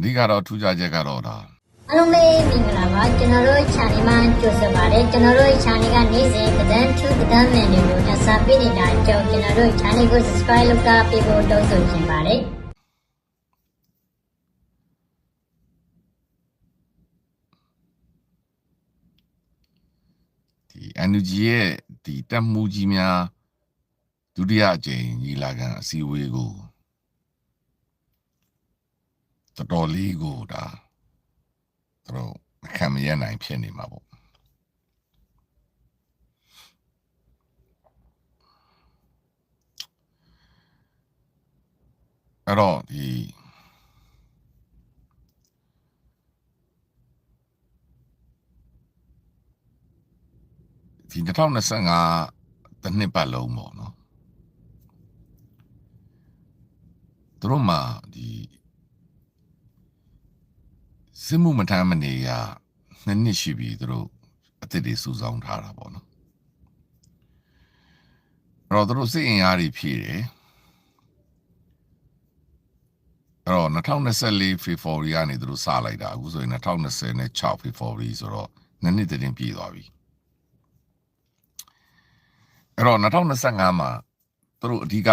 အဓိကတော့ထူးခြားချက်ကတော့ဒါ အားလုံးပဲမင်္ဂလာပါကျွန်တော်တို့ channel မှာကြိုဆိုပါတယ်ကျွန်တော်တို့ channel ကနေ့စဉ်သတင်းထူးသတင်းမှန်တွေကိုတင်ဆက်ပေးနေတာကြောင့်ကျွန်တော်တို့ channel ကို subscribe လုပ်တာပေးဖို့တောင်းဆိုချင်ပါတယ်ဒီ NUG ရဲ့ဒီတက်မှုကြီးများဒုတိယအကြိမ်ညီလာခံအစည်းအဝေးကိုတော်လေးကိုဒါတို့ခံမရနိုင်ဖြစ်နေမှာပေါ့အဲ့တော့ဒီ2025တစ်နှစ်ပတ်လုံးပေါ့နော်တို့မှာဒီစစ်မှုမထမ်းမနေရနှစ်ရှိပြီတို့အသစ်တွေစုဆောင်းထားတာပေါ့နော်အဲ့တော့တို့စစ်အင်အားတွေဖြည့်တယ်အဲ့တော့2024 February ကနေတို့စလိုက်တာအခုဆိုရင်2026 February ဆိုတော့နှစ်တည်းပြည့်သွားပြီအဲ့တော့2025မှာတို့အဓိက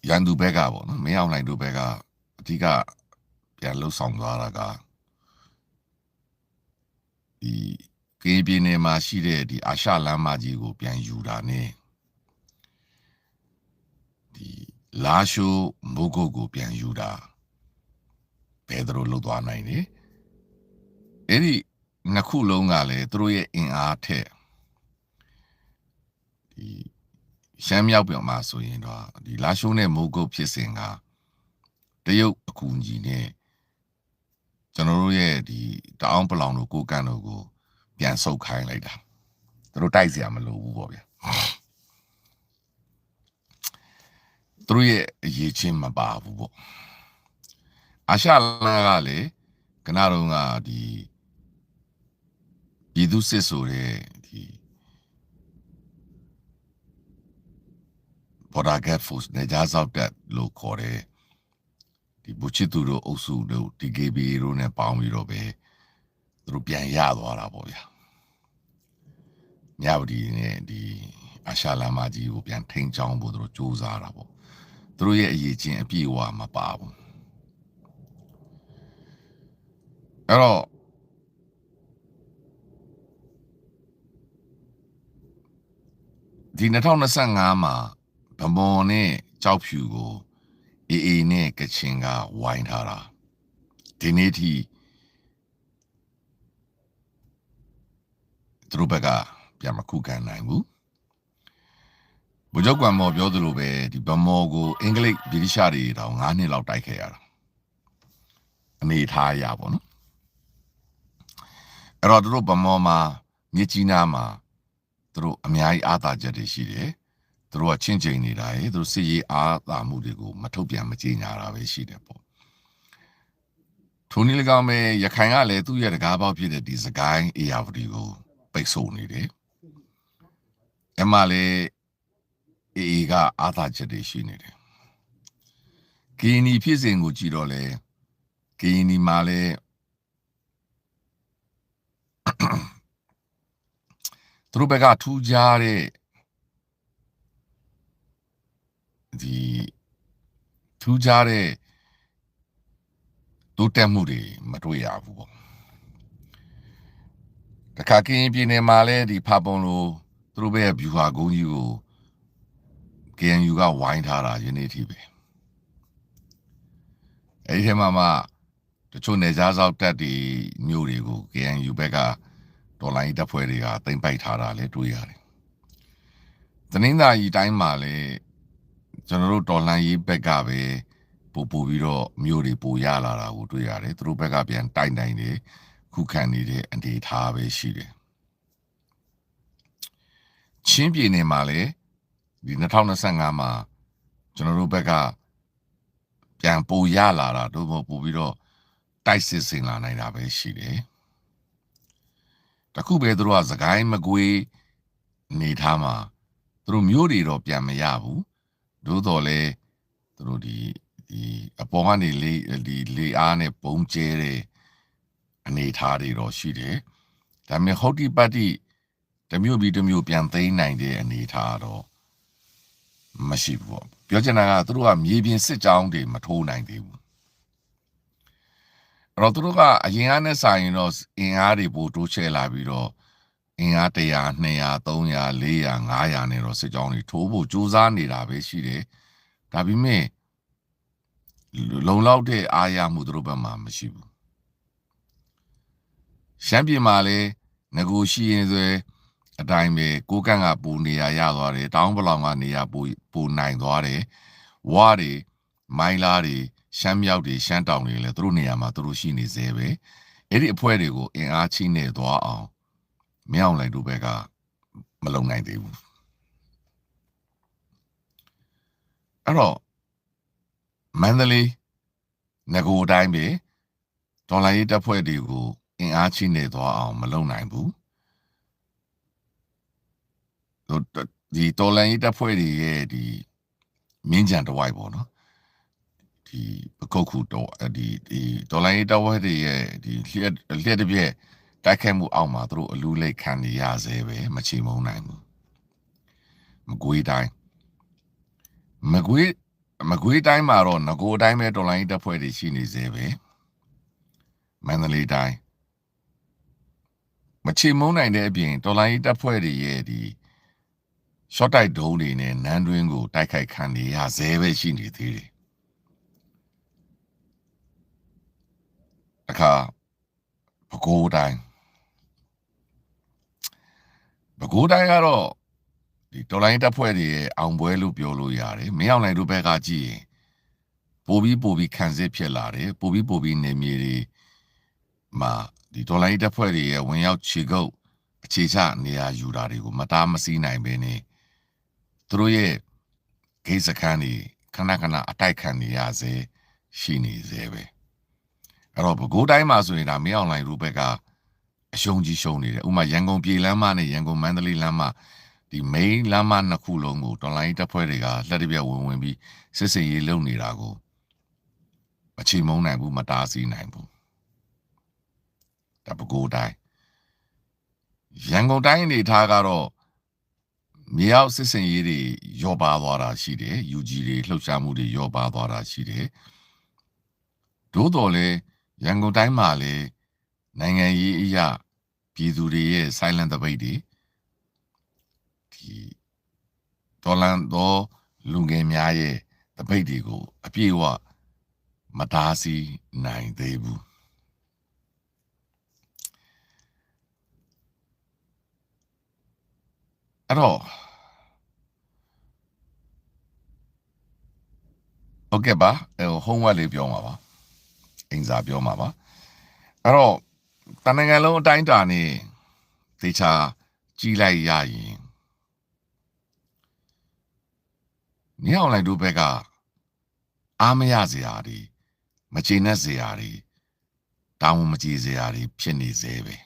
ရန်သူဘက်ကပေါ့နော်မင်းအောင်လှိုင်တို့ဘက်ကအဓိကပြန်လှုပ်ဆောင်သွားတာကဒီကေပြည်နယ်မှာရှိတဲ့ဒီအာရှလမ်းမကြီးကိုပြန်ယူတာ ਨੇ ဒီလာရှိုးမိုးကုတ်ကိုပြန်ယူတာဘယ်သူတို့လှုပ်သွားနိုင်လဲအဲ့ဒီနှစ်ခုလုံးကလည်းသူတို့ရဲ့အင်အားထက်ဒီရှမ်းမြောက်ပြန်မှာဆိုရင်တော့ဒီလာရှိုးနဲ့မိုးကုတ်ဖြစ်စဉ်ကတရုတ်အကူအညီနဲ့ကျွန်တော်တို့ရဲ့ဒီတအောင်ပလောင်တို့ကိုကန့်တို့ကိုပြန်ဆုတ်ခိုင်းလိုက်တာသူတို့တိုက်เสียမလို့ဘူးပေါ့ဗျာသူတို့ရဲ့အရေးချင်းမပါဘူးပေါ့အာရှလမ်းကလေခဏတုန်းကဒီပြည်သူစစ်ဆိုတဲ့ဒီ Border Guard Force နဲ့ကြားစောက်တက်လို့ခေါ်တယ်ဒီဘူချီတူတို့အုပ်စုတို့ DKB တို့နဲ့ပေါင်းပြီးတော့ပဲသူတို့ပြန်ရသွားတာပေါ့ဗျာမြဝတီနဲ့ဒီအာရှလမ်းမကြီးကိုပြန်ထိန်းချောင်းဖို့သူတို့စူးစမ်းတာပေါ့သူတို့ရဲ့အရေးချင်းအပြည့်အဝမပါဘူးအဲ့တော့ဒီ2025မှာဗမော်နဲ့ကြောက်ဖြူကိုအေးနဲ့ကချင်ကဝိုင်းထားတာဒီနေ့ထိသူတို့ဘက်ကပြန်မခုခံနိုင်ဘူးဗိုလ်ချုပ်ကွမ်မော်ပြောသလိုပဲဒီဗမော်ကိုအင်္ဂလိပ်ဗြိတိရှတွေတောင်9နှစ်လောက်တိုက်ခဲ့ရတာအနေထားရပါတော့အဲ့တော့သူတို့ဗမော်မှာမြစ်ကြီးနားမှာသူတို့အများကြီးအားသာချက်တွေရှိတယ်သူတို့ကချင်းချိန်နေတာရေသူတို့စစ်ရေးအားသာမှုတွေကိုမထုတ်ပြန်မကြေညာတာပဲရှိတယ်ပေါ့ထိုနည်း၎င်းပဲရခိုင်ကလည်းသူ့ရဲ့တကားပေါက်ဖြစ်တဲ့ဒီစကိုင်း ARD ကိုပိတ်ဆို့နေတယ်အမှလည်းအေကအားသာချက်တွေရှိနေတယ်ကင်းနီဖြစ်စဉ်ကိုကြည့်တော့လေကင်းနီမှာလည်းသူတို့ဘက်ကထူးခြားတဲ့ဒီထူးခြားတဲ့တိုးတက်မှုတွေမတွေ့ရဘူးပေါ့တခါကင်းပြည်နယ်မှာလည်းဒီဖာပုံလိုသူတို့ဘက်ကဗျူဟာကုန်းကြီးကို KNU ကဝိုင်းထားတာယနေ့ထိပဲအဲ့ဒီထဲမှာတချို့နေကြားစောက်တက်တွေမျိုးတွေကို KNU ဘက်ကဒေါ်လာကြီးတပ်ဖွဲ့တွေကတင်ပိုက်ထားတာလည်းတွေ့ရတယ်တနင်္သာရီတိုင်းမှာလည်းကျွန်တော်တို့ဒေါ်လာကြီးဘက်ကပဲပို့ပြီးတော့မျိုးတွေပို့ရလာတာကိုတွေ့ရတယ်သူတို့ဘက်ကပြန်တိုက်နိုင်တယ်ခုခံနေတဲ့အနေအထားပဲရှိတယ်ချင်းပြည်နယ်မှာလည်းဒီ2025မှာကျွန်တော်တို့ဘက်ကပြန်ပို့ရလာတာတို့ပို့ပြီးတော့တိုက်စစ်ဆင်လာနိုင်တာပဲရှိတယ်တခုပဲသူတို့ကစကိုင်းမကွေးနေထားမှာသူတို့မျိုးတွေတော့ပြန်မရဘူးသို့တော်လဲသူတို့ဒီအ ပေါ်ကနေလေအားနဲ့ပုံကျဲတဲ့အနေထားတွေတော့ရှိတယ်ဒါပေမဲ့ဟုတ်တိပတ်တိတစ်မျိုးပြီးတစ်မျိုးပြန်သိမ်းနိုင်တဲ့အနေထားတော့မရှိဘူးပေါ့ပြောချင်တာကသူတို့ကမြေပြင်စစ်ကြောင်းတွေမထိုးနိုင်သေးဘူးအဲ့တော့သူတို့ကအရင်ကနဲ့ဆိုင်ရင်တော့အင်အားတွေပိုတိုးချဲ့လာပြီးတော့အင်အား100 200 300 400 500နဲ့တော့စစ်ကြောင်းတွေထိုးဖို့ကြိုးစားနေတာပဲရှိတယ်ဒါပေမဲ့လုံလောက်တဲ့အားရမှုသူတို့ဘက်မှာမရှိဘူးရှမ်းပြည်မှာလည်းငကိုရှိရင်ဆိုအတိုင်းပဲကိုကန့်ကပူနေရသွားတယ်တောင်းပလောင်ကနေရပူနိုင်သွားတယ်ဝါတွေမိုင်းလားတွေရှမ်းမြောက်တွေရှမ်းတောင်တွေလည်းသူတို့နေရာမှာသူတို့ရှိနေသေးပဲအဲ့ဒီအဖွဲ့တွေကိုအင်အားချိနေသွားအောင်မင်းအောင်လှိုင်တို့ဘက်ကမလုံနိုင်သေးဘူးအဲ့တော့မန္တလေးငကိုအတိုင်းပဲဒေါ်လာရေးတပ်ဖွဲ့တွေကိုအင်အားချိနေသွားအောင်မလုံနိုင်ဘူးဒီတော်လန်ရေးတပ်ဖွဲ့တွေရဲ့ဒီမင်းကြံတဝိုက်ပေါ့နော်ဒီပကုတ်ခုတော့ဒီတော်လန်ရေးတပ်ဖွဲ့တွေရဲ့ဒီလျက်တစ်ပြက်တိုက်ခိုက်မှုအောက်မှာသူတို့အလူလိတ်ခံနေရစေပဲမချေမုန်းနိုင်ဘူးမကွေးတိုင်းမှာတော့ငကိုအတိုင်းပဲတော်လိုင်းတပ်ဖွဲ့တွေရှိနေသေးပဲမန္တလေးတိုင်းမချေမုန်းနိုင်တဲ့အပြင်တော်လိုင်းတပ်ဖွဲ့တွေရဲ့ဒီ short တိုက်ဒုံးတွေနဲ့နန်းတွင်းကိုတိုက်ခိုက်ခံနေရသေးပဲရှိနေသေးတယ်အခါပဲခူးတိုင်းကတော့ဒီတော်လိုင်းတပ်ဖွဲ့တွေရဲ့အောင်ပွဲလို့ပြောလို့ရတယ်မင်းအောင်လှိုင်တို့ဘက်ကကြည့်ရင်ပိုပြီးခံစစ်ဖြစ်လာတယ်ပိုပြီးနေမြေတွေမှာဒီတော်လိုင်းတပ်ဖွဲ့တွေရဲ့ဝင်ရောက်ခြေကုပ်အခြေချနေရာယူတာတွေကိုမတားမဆီးနိုင်ဘဲနဲ့သူတို့ရဲ့ဂိတ်စခန်းတွေခဏအတိုက်ခံနေရစေရှိနေစေပဲအဲ့တော့ပဲခူးတိုင်းမှာဆိုရင်ဒါမင်းအောင်လှိုင်တို့ဘက်ကအရှုံးကြီးရှုံးနေတယ်ဥပမာရန်ကုန်ပြည်လမ်းမနဲ့ရန်ကုန်မန္တလေးလမ်းမဒီ main လမ်းမနှစ်ခုလုံးကိုတော်လိုင်းတပ်ဖွဲ့တွေကလက်တပြက်ဝင်ပြီးစစ်စင်ရေးလုပ်နေတာကိုမချေမုန်းနိုင်ဘူးမတားဆီးနိုင်ဘူးဒါပဲခူးတိုင်းရန်ကုန်တိုင်းအနေထားကတော့မြေအောက်စစ်စင်ရေးတွေရောပါသွားတာရှိတယ် UG တွေလှုပ်ရှားမှုတွေရောပါသွားတာရှိတယ်သို့တော်လည်းရန်ကုန်တိုင်းမှာလည်းနိုင်ငံရေးအရာပြည်သူတွေရဲ့ silent debate တွေဒီတော်လန်တော်လူငယ်များရဲ့ debate တွေကိုအပြည့်အဝမတားဆီးနိုင်သေးဘူးအဲ့တော့โอเคပါhomework လေးပြောမှာပါအင်စာပြောမှာပါအဲ့တော့တနင်္ဂနွေလုံးအတိုင်းတာနေတေချာကြီးလိုက်ရရင်မင်းအောင်လှိုင်တို့ဘက်ကအားမရစရာတွေမချေနဲ့စရာတွေတောင်းမကြည့်စရာတွေဖြစ်နေသေးပဲ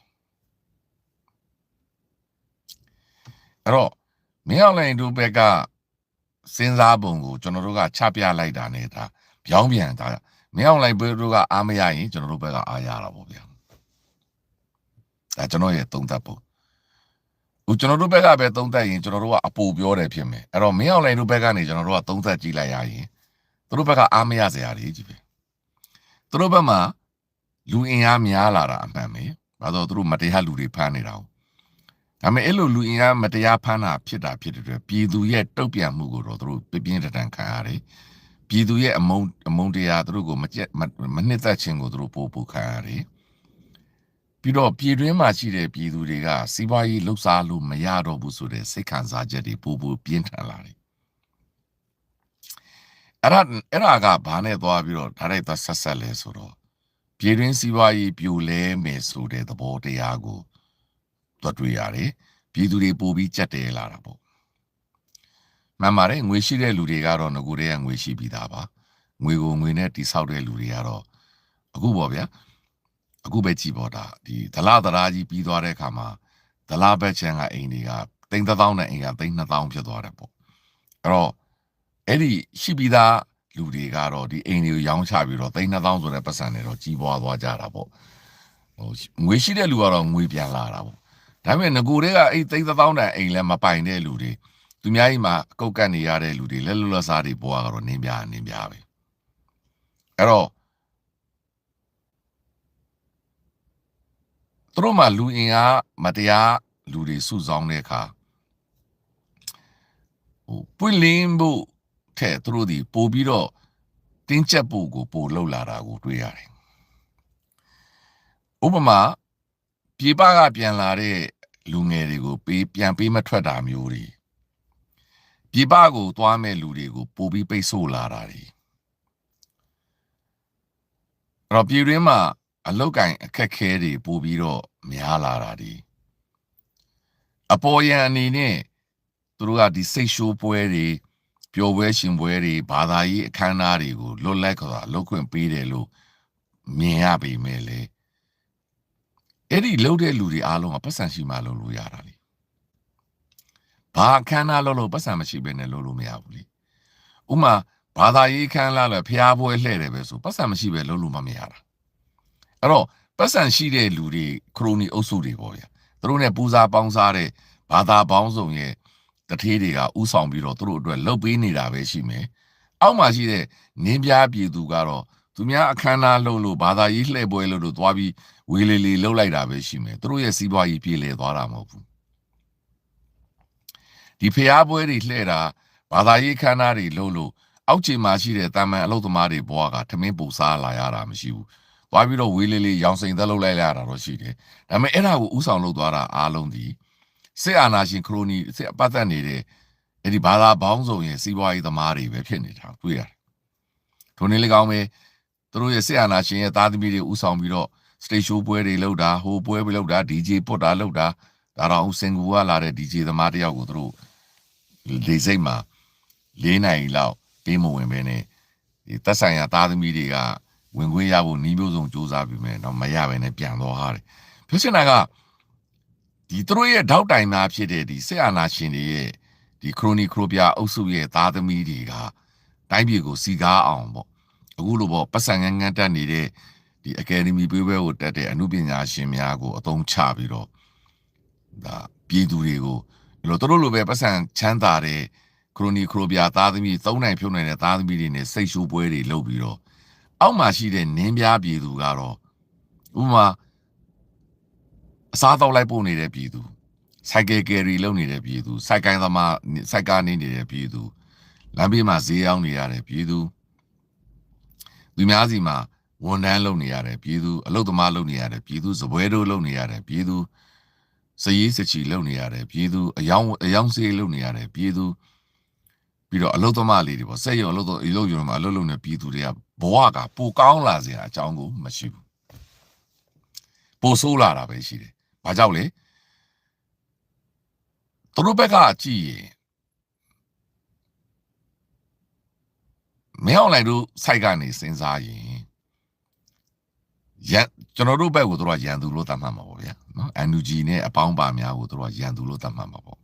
အဲ့တော့မင်းအောင်လှိုင်တို့ဘက်ကစဉ်းစားပုံကိုကျွန်တော်တို့ကချပြလိုက်တာနဲ့ဒါပြောင်းပြန်တာမင်းအောင်လှိုင်ဘက်တို့ကအားမရရင်ကျွန်တော်တို့ဘက်ကအားရတာပေါ့ဗျာဒါကျွန်တော်ရဲ့သုံးသပ်ပုံကျွန်တော်တို့ဘက်ကပဲသုံးသပ်ရင်ကျွန်တော်တို့ကအပူပြောတယ်ဖြစ်မယ်အဲ့တော့မင်းအောင်လှိုင်တို့ဘက်ကနေကျွန်တော်တို့ကသုံးသပ်ကြည့်လိုက်ရရင်သူတို့ဘက်ကအားမရစရာတွေကြီးပဲသူတို့ဘက်မှာလူအင်အားများလာတာအမှန်ပဲဘာလို့သူတို့မတရားလူတွေဖမ်းနေတာဟုတ်ဒါပေမဲ့အဲ့လိုလူအင်အားမတရားဖမ်းတာဖြစ်တဲ့အတွက်ပြည်သူရဲ့တုတ်ပြန်မှုကိုတော့သူတို့ပြင်းထန်ခံရတယ်ပြည်သူရဲ့အမုန်းတရားသူတို့ကိုမနှစ်သက်ခြင်းကိုသူတို့ပို့ခံရတယ်ပြီးတော့ပြည်တွင်းမှာရှိတဲ့ပြည်သူတွေကစီးပွားရေးလှုပ်ရှားလို့မရတော့ဘူးဆိုတဲ့စိတ်ခံစားချက်တွေပိုပြင်းထန်လာတယ်အဲ့ဒါကဘာနဲ့သွားပြီးတော့ဒါရိုက်သွားဆက်လဲဆိုတော့ပြည်တွင်းစီးပွားရေးပြိုလဲမယ်ဆိုတဲ့သဘောတရားကိုတွေ့ရတယ်ပြည်သူတွေပိုပြီးကြက်တဲလာတာပေါ့မှန်ပါတယ်ငွေရှိတဲ့လူတွေကတော့ငကိုတည်းကငွေရှိပြီးသားပါငွေကိုငွေနဲ့တိဆောက်တဲ့လူတွေကတော့အခုပေါ့ဗျာအခုပဲကြည်ပေါ်တာဒီဒလသရာကြီးပြီးသွားတဲ့အခါမှာဒလဘက်ချန်ကအိမ်တွေက3000နဲ့အိမ်က3000ဖြစ်သွားတယ်ပေါ့အဲ့တော့အဲ့ဒီရှိပြီးသား လူတွေကတော့ဒီအိမ်တွေကိုရောင်းချပြီးတော့3,000ဆိုတဲ့ပတ်စံတွေတော့ကြီးပွားသွားကြတာပေါ့ငွေရှိတဲ့လူကတော့ငွေပြန်လာတာပေါ့ဒါပေမဲ့ငကိုတွေကအဲ့3,000တန်အိမ်လည်းမပိုင်တဲ့လူတွေသူများကြီးမှာအကုတ်ကတ်နေရတဲ့လူတွေလက်လွတ်စားတွေပေါ်ကတော့နင်းပြပဲအဲ့တော့သူတို့မှလူအင်အားမတရားလူတွေစုဆောင်းတဲ့အခါပွင့်လင်းဖို့ထဲသူတို့ဒီပို့ပြီးတော့တင်းကျပ်ဖို့ကိုပို့လှုပ်လာတာကိုတွေ့ရတယ်ဥပမာပြေပကပြန်လာတဲ့လူငယ်တွေကိုပြန်ပေးမထွက်တာမျိုးတွေပြေပကိုသွားမဲ့လူတွေကိုပို့ပြီးပိတ်ဆို့လာတာတွေအဲ့တော့ပြည်တွင်းမှာအလောက်ကင်အခက်ခဲတွေပို့ပြီးတော့များလာတာတွေအပေါ်ယံအနေနဲ့သူတို့ကဒီစိတ်ရှိုးပွဲတွေပျော်ပွဲရှင်ပွဲတွေဘာသာရေးအခမ်းအနားတွေကိုလွတ်လပ်စွာလုပ်ခွင့်ပေးတယ်လို့မြင်ရပေမဲ့လေအဲ့ဒီလုပ်တဲ့လူတွေအားလုံးကပတ်စံရှိမှလုပ်လို့ရတာလေဘာအခမ်းအနားလုပ်လို့ပတ်စံမရှိဘဲနဲ့လုပ်လို့မရဘူးလေဥမာဘာသာရေးအခမ်းအနားလည်းဖျားပွဲလှည့်တယ်ပဲဆိုပတ်စံမရှိဘဲလုပ်လို့မရတာအဲ့တော့ပတ်စံရှိတဲ့လူတွေခရိုနီအုပ်စုတွေပေါ့ဗျာသူတို့ ਨੇ ပူဇာပေါင်းစားတဲ့ဘာသာပေါင်းစုံရဲ့တထေးတွေကဥဆောင်ပြီးတော့သူတို့အတွက်လှုပ်ပေးနေတာပဲရှိမယ်အောက်မှာရှိတဲ့နင်းပြားပြည်သူကတော့သူများအခမ်းအနားလုပ်လို့ဘာသာရေးလှည့်ပွဲလို့သွားပြီးဝေလီလှုပ်လိုက်တာပဲရှိမယ်သူတို့ရဲ့စီးပွားရေးပြည်လေသွားတာမဟုတ်ဘူးဒီဖျားပွဲတွေလှည့်တာဘာသာရေးခမ်းနားတွေလုပ်လို့အောက်ခြေမှာရှိတဲ့တာမန်အလုပ်သမားတွေဘဝကထမင်းပူစားလာရတာမရှိဘူးသွားပြီးတော့ဝေးလေးရောင်စိန်သက်လုပ်လိုက်ရတာတော့ရှိတယ်ဒါပေမဲ့အဲ့ဒါကိုဥဆောင်လုပ်သွားတာအားလုံးဒီစစ်အာဏာရှင်ခရိုနီစစ်ပတ်သက်နေတဲ့အဲ့ဒီဘာသာပေါင်းစုံရဲ့စီးပွားရေးသမားတွေပဲဖြစ်နေတာတွေ့ရတယ်။ထိုနည်း၎င်းပဲသူတို့ရဲ့စစ်အာဏာရှင်ရဲ့သားသမီးတွေဥဆောင်ပြီးတော့စတေရှိုးပွဲတွေလုပ်တာဟိုပွဲတွေလုပ်တာ DJ ပုတ်တာလုပ်တာဒါတော့စင်ကူကလာတဲ့ DJ သမားတယောက်ကိုသူတို့လေစိတ်မှာ4နိုင်လောက်ပေးမဝင်ပဲနဲ့ဒီသက်ဆိုင်ရာသားသမီးတွေကဝင်ခွင့်ရဖို့နှီးမျိုးစုံစူးစမ်းပြီးမယ်တော့မရပဲနဲ့ပြန်သွားရတယ်။ဖြစ်နေတာကဒီသူတို့ရဲ့ထောက်တိုင်သားဖြစ်တဲ့ဒီစစ်အာဏာရှင်တွေရဲ့ဒီခရိုနီခရိုပြအုပ်စုရဲ့သားသမီးတွေကတိုင်းပြည်ကိုစီကားအောင်ပေါ့အခုလိုပေါ့ပတ်စံငန်းတက်နေတဲ့ဒီအကယ်ဒမီပေးပွဲကိုတက်တဲ့အမှုပညာရှင်များကိုအသုံးချပြီးတော့ဒါပြည်သူတွေကိုလို့သူတို့လိုပဲပတ်စံချမ်းသာတဲ့ခရိုနီခရိုပြသားသမီး3နိုင်ဖြုတ်နိုင်တဲ့သားသမီးတွေနဲ့စိတ်ရှိုးပွဲတွေလုပ်ပြီးတော့အောက်မှာရှိတဲ့နင်းပြားပြည်သူကတော့ဥပမာအစားတောက်လိုက်ပို့နေတဲ့ပြည်သူစိုက်ကယ်ကယ်ရီလုပ်နေတဲ့ပြည်သူစိုက်ကိုင်းသမားစိုက်ကားနေနေတဲ့ပြည်သူလမ်းဘေးမှာဈေးရောက်နေရတဲ့ပြည်သူသူများစီမှာဝန်ထမ်းလုပ်နေရတဲ့ပြည်သူအလုပ်သမားလုပ်နေရတဲ့ပြည်သူစပွဲတို့လုပ်နေရတဲ့ပြည်သူစရေးစချီလုပ်နေရတဲ့ပြည်သူအယောင်စေးလုပ်နေရတဲ့ပြည်သူပြီးတော့အလုပ်သမားလေးတွေပေါ့စက်ရုံအလုပ်ရုံမှာအလုပ်လုပ်နေပြည်သူတွေကဘဝကပိုကောင်းလာစရာအကြောင်းကိုမရှိဘူးပိုဆိုးလာတာပဲရှိတယ်ဘာကြောင့်လဲသူတို့ဘက်ကကြည့်ရင်မင်းအောင်လိုက်တို့စိုက်ကနေစဉ်းစားရင်ကျွန်တော်တို့ဘက်ကိုသူတို့ကရန်သူလို့သတ်မှတ်မှာပေါ့ဗျာနော် NUG နဲ့အပေါင်းပါများကိုသူတို့ကရန်သူလို့သတ်မှတ်မှာပေါ့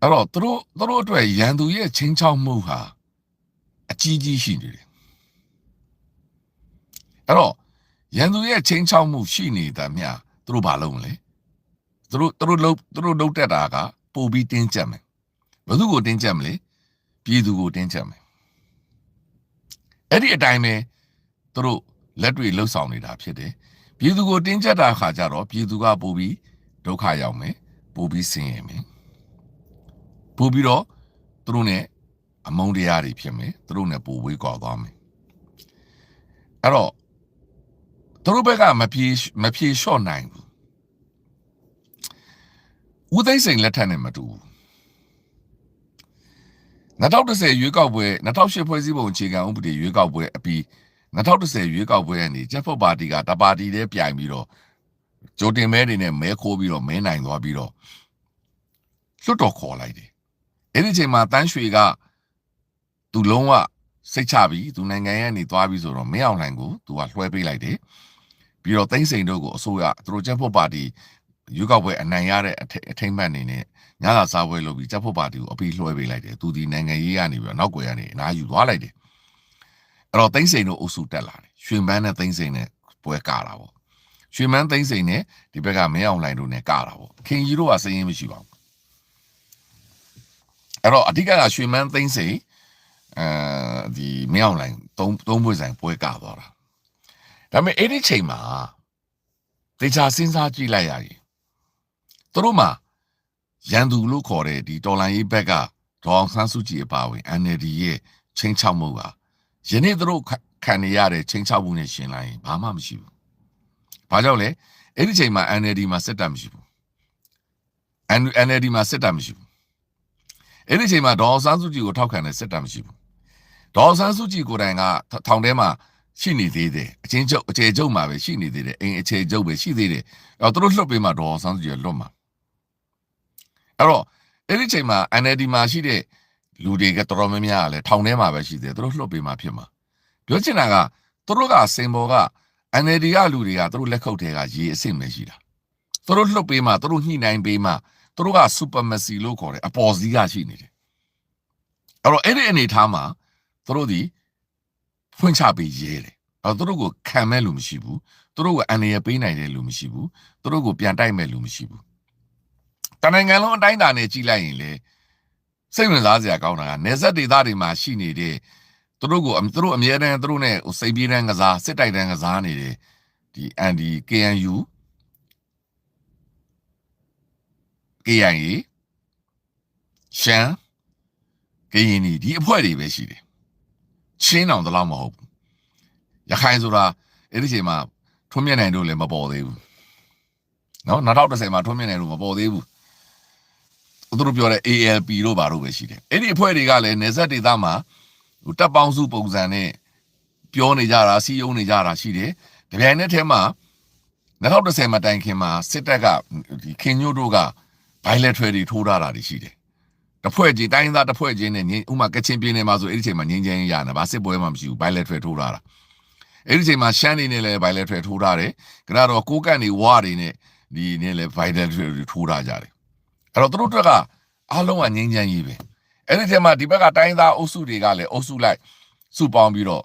အဲ့တော့သူတို့အတွက်ရန်သူရဲ့ချင်းချောက်မှုဟာအကြီးကြီးရှိနေတယ်အဲ့တော့ရန်သူရဲ့ချင်းချောက်မှုရှိနေတာမြသူတို့ဘာလုပ်မလဲသူတို့လုပ်တတ်တာကပို့ပြီးတင်းကျပ်မယ်ဘယ်သူကိုတင်းကျပ်မလဲပြည်သူကိုတင်းကျပ်မယ်အဲ့ဒီအတိုင်းပဲသူတို့လက်တွေလှုပ်ဆောင်နေတာဖြစ်တယ်ပြည်သူကိုတင်းကျပ်တာခါကြတော့ပြည်သူကပို့ပြီးဒုက္ခရောက်မယ်ပို့ပြီးဆင်းရဲမယ်ပို့ပြီးတော့သူတို့ ਨੇ အမုန်းတရားတွေဖြစ်မယ်သူတို့ ਨੇ ပို့ဝေးကွာသွားမယ်အဲ့တော့သူတို့ဘက်ကမပြေလျှော့နိုင်ဘူးဦးသိန်းစိန်လက်ထက်နဲ့မတူဘူး2010ရွေးကောက်ပွဲ2008ဖွဲ့စည်းပုံအခြေခံဥပဒေရွေးကောက်ပွဲအပြီး2010ရွေးကောက်ပွဲကနေဂျက်ဖို့ပါတီကတပါတီတည်းပြိုင်ပြီးတော့ဂျိုတင်မဲတွေနဲ့မဲခိုးပြီးတော့မဲနိုင်သွားပြီးတော့လွတ်တော်ခေါ်လိုက်တယ်အဲ့ဒီချိန်မှာတန်းရွှေကသူလုံးဝစိတ်ချပြီးသူနိုင်ငံရဲ့နေသွားပြီးဆိုတော့မင်းအောင်လှိုင်ကိုသူကလွှဲပေးလိုက်တယ်ပြီးတော့သိန်းစိန်တို့ကိုအစိုးရသူတို့ဂျက်ဖို့ပါတီရွေးကောက်ပွဲအနိုင်ရတဲ့အထိမ့်မှတ်နေနဲ့ညသာစားပွဲလုပ်ပြီးဂျက်ဖို့ပါတီကိုအပြီးလွှဲပေးလိုက်တယ်သူဒီနိုင်ငံရေးကနေပြီးတော့နောက်ွယ်ကနေအနားယူသွားလိုက်တယ် တော့သိန်းစိန်တို့အုပ်စုတက်လာတယ်ရွှေမန်းနဲ့သိန်းစိန်နဲ့ပွဲကတာပေါ့ရွှေမန်းသိန်းစိန်နဲ့ဒီဘက်ကမင်းအောင်လှိုင်တို့နဲ့ကတာပေါ့ခင်ကြီးတို့ကစရင်မရှိပါဘူးအဲ့တော့အဓိကကရွှေမန်းသိန်းစိန်ဒီမင်းအောင်လှိုင်သုံးပွဲဆိုင်ပွဲကသွားတာဒါပေမဲ့အဲ့ဒီချိန်မှာတေချာစဉ်းစားကြည့်လိုက်ရရင်သူတို့မှာရန်သူလို့ခေါ်တဲ့ဒီတော်လန်ရေးဘက်ကဒေါအောင်ဆန်းစုကြည်အပါဝင် NLD ရဲ့ချင်းချောက်မှုကယနေ့သူတို့ခံနေရတဲ့ချင်းချောက်မှုနဲ့ရှင်လိုက်ရင်ဘာမှမရှိဘူး။ဘာကြောင့်လဲအဲ့ဒီချိန်မှာ NLD မှာစစ်တပ်မရှိဘူး။ NLD မှာစစ်တပ်မရှိဘူး။အဲ့ဒီချိန်မှာဒေါအောင်ဆန်းစုကြည်ကိုထောက်ခံတဲ့စစ်တပ်မရှိဘူး။ဒေါအောင်ဆန်းစုကြည်ကိုယ်တိုင်ကထောင်ထဲမှာရှိနေသေးတယ်အချင်းချုပ်အခြေချုပ်မှာပဲရှိနေသေးတယ်အိမ်အခြေချုပ်ပဲရှိသေးတယ်အဲ့တော့သူတို့လွတ်ပေးမှာဒေါအောင်ဆန်းစုကြည်လွတ်မှာအဲ့တော့အဲ့ဒီချိန်မှာ NLD မှာရှိတဲ့လူတွေကတော်တော်များများကလည်းထောင်ထဲမှာပဲရှိသေးတယ်သူတို့လွတ်ပေးမှာဖြစ်မှာပြောချင်တာကသူတို့ကစင်ဘော်က NLD ကလူတွေကသူတို့လက်ခုပ်ထဲကရေအစ်စ်ပဲရှိတာသူတို့လွတ်ပေးမှာသူတို့ညှိနှိုင်းပေးမှာသူတို့က supremacy လို့ခေါ်တယ်အပေါ်စီးကရှိနေတယ်အဲ့တော့အဲ့ဒီအနေထားမှာသူတို့ဒီဖွင့်ချပေးရဲတယ်အဲ့တော့သူတို့ကိုခံမဲ့လူမရှိဘူးသူတို့ကအန်ရပေးနိုင်တဲ့လူမရှိဘူးသူတို့ကိုပြန်တိုက်မဲ့လူမရှိဘူးတနိုင်ငံလုံးအတိုင်းအတာနဲ့ကြီးလိုက်ရင်လေစိတ်ဝင်စားစရာကောင်းတာကနေဆက်ဒေသတွေမှာရှိနေတဲ့သူတို့အမြဲတမ်းသူတို့နဲ့စိတ်ပြေးတန်းကစားစစ်တိုက်တန်းကစားနေတယ်ဒီ KNU KIA ရှမ်းကရင်ဒီအဖွဲ့တွေပဲရှိတယ်ချင်းအောင်တလောက်မဟုတ်ဘူးရခိုင်ဆိုတာအဲ့ဒီချိန်မှာထွန်းမြတ်နိုင်တို့လည်းမပေါ်သေးဘူးနော်2010မှာထွန်းမြတ်နိုင်တို့မပေါ်သေးဘူးသူတို့ပြောတဲ့ ALP တို့ဘာလို့ပဲရှိတယ်အဲ့ဒီအဖွဲ့တွေကလည်းနေဆက်ဒေသမှာတပ်ပေါင်းစုပုံစံနဲ့ပြောနေကြတာစီးယုံနေကြတာရှိတယ်တပြိုင်နက်တည်းမှာ2010မှာတိုင်ခင်မှာစစ်တပ်ကဒီခင်ညို့တို့က bilateral တွေထိုးထားတာတွေရှိတယ်တစ်ဖွဲ့ချင်းတိုင်းသားတစ်ဖွဲ့ချင်းနဲ့ဥမာကချင်ပြည်နယ်မှာဆိုအဲ့ဒီချိန်မှာငင်းချင်းရတာဗာစစ်ပွဲမှမရှိဘူး bilateral ထိုးထားတာအဲ့ဒီချိန်မှာရှမ်းနေနဲ့လည်း bilateral ထိုးထားတယ်ကြတော့ကိုကန့်နေဝါတွေနဲ့ဒီနဲ့လည်း bilateral ထိုးထားကြတယ်အဲ့တော့သူတို့ကအားလုံးကငင်းချင်းကြီးပဲအဲ့ဒီချိန်မှာဒီဘက်ကတိုင်းသားအုပ်စုတွေကလည်းအုပ်စုလိုက်စုပေါင်းပြီးတော့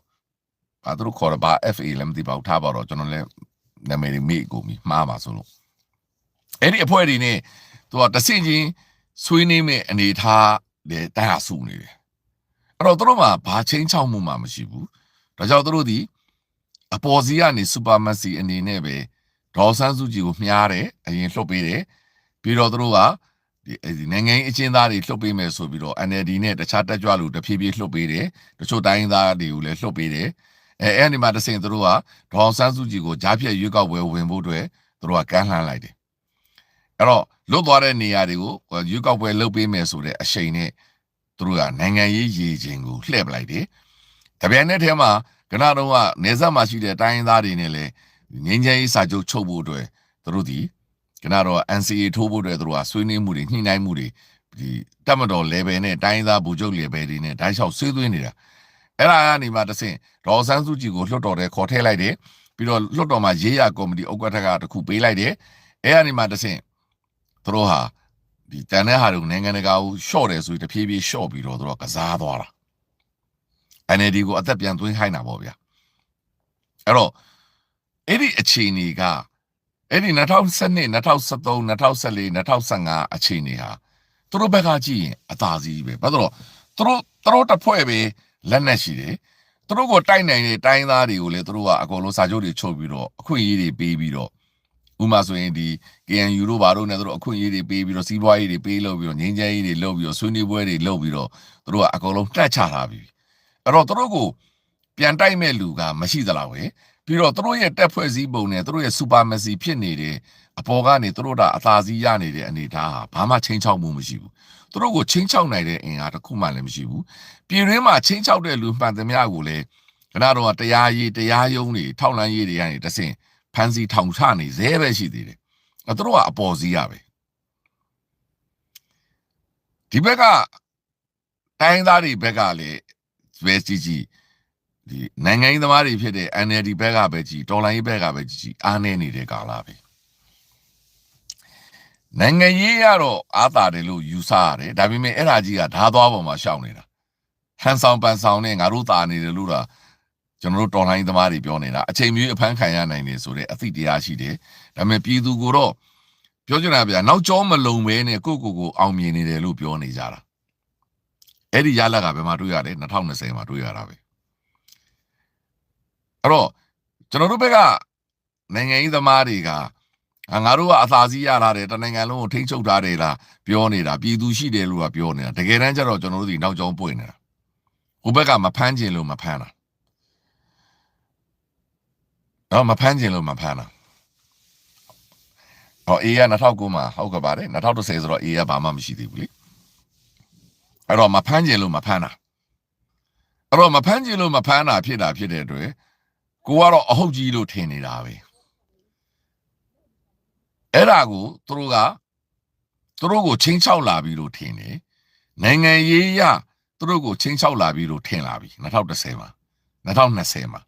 သူတို့ခေါ်တော့ဗာ FA လည်းမသိပါဘူးထားပါတော့ကျွန်တော်လည်းနာမည်တွေမေ့ကုန်ပြီမှားပါဆိုလို့အဲ့ဒီအဖွဲ့တွေနဲ့သူကတဆင့်ချင်းဆွေးနွေးမဲ့အနေထားတဲ့တန်းအစုနေတယ်အဲ့တော့သူတို့မှာဘာချင်းချောက်မှုမှမရှိဘူးဒါကြောင့်သူတို့ဒီအပေါ်စီကနေစူပါမက်ဆီအနေနဲ့ပဲဒေါ်ဆန်းစုကြည်ကိုမြားတယ်အရင်လှုပ်ပေးတယ်ပြီးတော့သူတို့ကဒီနိုင်ငံရေးအကျဉ်းသားတွေလှုပ်ပေးမယ်ဆိုပြီးတော့ NLD နဲ့တခြားတက်ကြွလူတဖြည်းဖြည်းလှုပ်ပေးတယ်တချို့တိုင်းသားတွေကိုလည်းလှုပ်ပေးတယ်အဲ့ဒီမှာတဆင့်သူတို့ကဒေါ်ဆန်းစုကြည်ကိုကြားဖြတ်ရွေးကောက်ပွဲဝင်ဖို့အတွက်သူတို့ကကမ်းလှမ်းလိုက်တယ်အဲ့တော့လွတ်သွားတဲ့နေရာတွေကိုရွေးကောက်ပွဲလုပ်ပေးမယ်ဆိုတဲ့အရှိန်နဲ့သူတို့ကနိုင်ငံရေးရည်ချင်းကိုလှည့်ပလိုက်တယ်တပြိုင်နက်တည်းမှာကနတော့ကနေဆက်မှာရှိတဲ့တိုင်းသားတွေနဲ့လည်းငင်းချမ်းရေးစာချုပ်ချုပ်ဖို့အတွက်သူတို့ဒီကနတော့ NCA ထိုးဖို့အတွက်သူတို့ကဆွေးနွေးမှုတွေညှိနှိုင်းမှုတွေဒီတက်မတော် level နဲ့တိုင်းသားဘူချုပ် level တွေနဲ့တိုင်းလျှောက်ဆွေးသွင်းနေတာအဲ့ဒါကနေမှတဆင့်ဒေါ်ဆန်းစုကြည်ကိုလွှတ်တော်ထဲခေါ်ထည့်လိုက်တယ်ပြီးတော့လွှတ်တော်မှာရေးရကော်မတီဥက္ကဋ္ဌကတခုပေးလိုက်တယ်အဲ့ကနေမှတဆင့်သူတို့ဟာဒီတန်တဲ့ဟာတွေကိုနိုင်ငံတကာကိုရှော့တယ်ဆိုပြီးတဖြည်းဖြည်းရှော့ပြီးတော့သူတို့ကစားသွားတာ NLD ကိုအသက်ပြန်သွင်းခိုင်းတာပေါ့ဗျာအဲ့တော့အဲ့ဒီအခြေအနေကအဲ့ဒီ2012 2013 2014 2015အခြေအနေဟာသူတို့ဘက်ကကြည့်ရင်အသာစီးပဲဘာလို့သူတို့တစ်ဖွဲ့ပဲလက်နက်ရှိတယ်သူတို့ကိုတိုက်နိုင်တဲ့တိုင်းသားတွေကိုလည်းသူတို့ကအကုန်လုံးစာချုပ်တွေချုပ်ပြီးတော့အခွင့်အရေးတွေပေးပြီးတော့ဥမာဆိုရင်ဒီ KNU တို့ဘာတို့နဲ့သူတို့အခွင့်အရေးတွေပေးပြီးတော့စီးပွားရေးတွေပေးလို့ပြီးတော့ငင်းချမ်းရေးတွေလုပ်ပြီးတော့ဆွေးနွေးပွဲတွေလုပ်ပြီးတော့သူတို့ကအကုန်လုံးတက်ချထားပြီအဲ့တော့သူတို့ကိုပြန်တိုက်မဲ့လူကမရှိသလားဝယ်ပြီးတော့သူတို့ရဲ့တက်ဖွဲ့စည်းပုံနဲ့သူတို့ရဲ့စူပါမက်ဆီဖြစ်နေတဲ့အပေါ်ကနေသူတို့ကအသာစီးရနေတဲ့အနေအထားဟာဘာမှချင်းချောက်မှုမရှိဘူးသူတို့ကိုချင်းချောက်နိုင်တဲ့အင်အားတစ်ခုမှလည်းမရှိဘူးပြည်တွင်းမှာချင်းချောက်တဲ့လူမှန်သမျှကိုလည်းခဏတော့တရားရုံးတွေထောက်လှမ်းရေးတွေကနေတဆင့်ဖန်စီထောင်ချနေသေးပဲရှိသေးတယ်သူတို့ကအပေါ်စီးရပဲဒီဘက်ကတိုင်းသားတွေဘက်ကလည်းပဲကြီးဒီနိုင်ငံရေးသမားတွေဖြစ်တဲ့ NLD ဘက်ကပဲကြီးတော်လိုင်းရေးဘက်ကပဲကြီးအားနေနေတဲ့ကာလပဲနိုင်ငံရေးကတော့အားတာတယ်လို့ယူဆရတယ်ဒါပေမဲ့အဲ့ဒါကြီးကဓာသွားပေါ်မှာရှောင်နေတာဟန်ဆောင်ပန်ဆောင်နဲ့ငါတို့တာနေတယ်လို့ ကျွန်တော်တို့တော်လှန်ရေးသမားတွေပြောနေတာအချိန်မျိုးအဖမ်းခံရနိုင်တယ်ဆိုတဲ့အသည့်တရားရှိတယ်ဒါပေမဲ့ပြည်သူကိုတော့ပြောချင်တာဗျာနောက်ကျောမလုံပဲနဲ့ကိုအောင်မြင်နေတယ်လို့ပြောနေကြတာအဲ့ဒီရလကဘယ်မှာတွေ့ရလဲ2020မှာတွေ့ရတာပဲအဲ့တော့ကျွန်တော်တို့ဘက်ကနိုင်ငံရေးသမားတွေကငါတို့ကအသာစီးရလာတယ်တနိုင်ငံလုံးကိုထိန်းချုပ်ထားတယ်လားပြောနေတာပြည်သူရှိတယ်လို့ကပြောနေတာတကယ်တမ်းကျတော့ကျွန်တော်တို့ဒီနောက်ကျောပွင့်နေတာဟိုဘက်ကမဖမ်းခြင်းလို့မဖမ်းတာတော့မဖမ်းခြင်းလို့မဖမ်းတာဟောအေးက2009မှာဟုတ်ကပါတယ်2010ဆိုတော့အေးကဘာမှမရှိသေးဘူးလေအဲ့တော့မဖမ်းခြင်းလို့မဖမ်းတာအဲ့တော့မဖမ်းခြင်းလို့မဖမ်းတာဖြစ်တဲ့အတွက်ကိုကတော့အဟုတ်ကြီးလို့ထင်နေတာပဲအဲ့ဒါကိုသူတို့ကိုချင်းချောက်လာပြီးလို့ထင်တယ်နိုင်ငံရေးရသူတို့ကိုချင်းချောက်လာပြီးလို့ထင်လာပြီ2010မှာ2020မှာ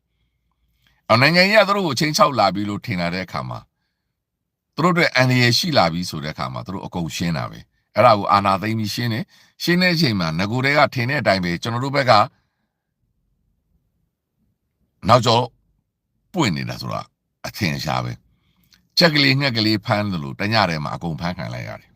နိုင်ငံရေးရသူတို့ကိုချင်းချောက်လာပြီးလို့ထင်လာတဲ့အခါမှာသူတို့တွေအန်ရရှိလာပြီးဆိုတဲ့အခါမှာသူတို့အကုန်ရှင်းတာပဲအဲ့ဒါကိုအာနာသိမ့်ပြီးရှင်းတဲ့အချိန်မှာငကိုတွေကထင်တဲ့အတိုင်းပဲကျွန်တော်တို့ဘက်ကနောက်ကျောပွင့်နေတာဆိုတာအထင်ရှားပဲချက်ကလေးငှက်ကလေးဖမ်းတယ်လို့တညထဲမှာအကုန်ဖမ်းခံလိုက်ရတယ်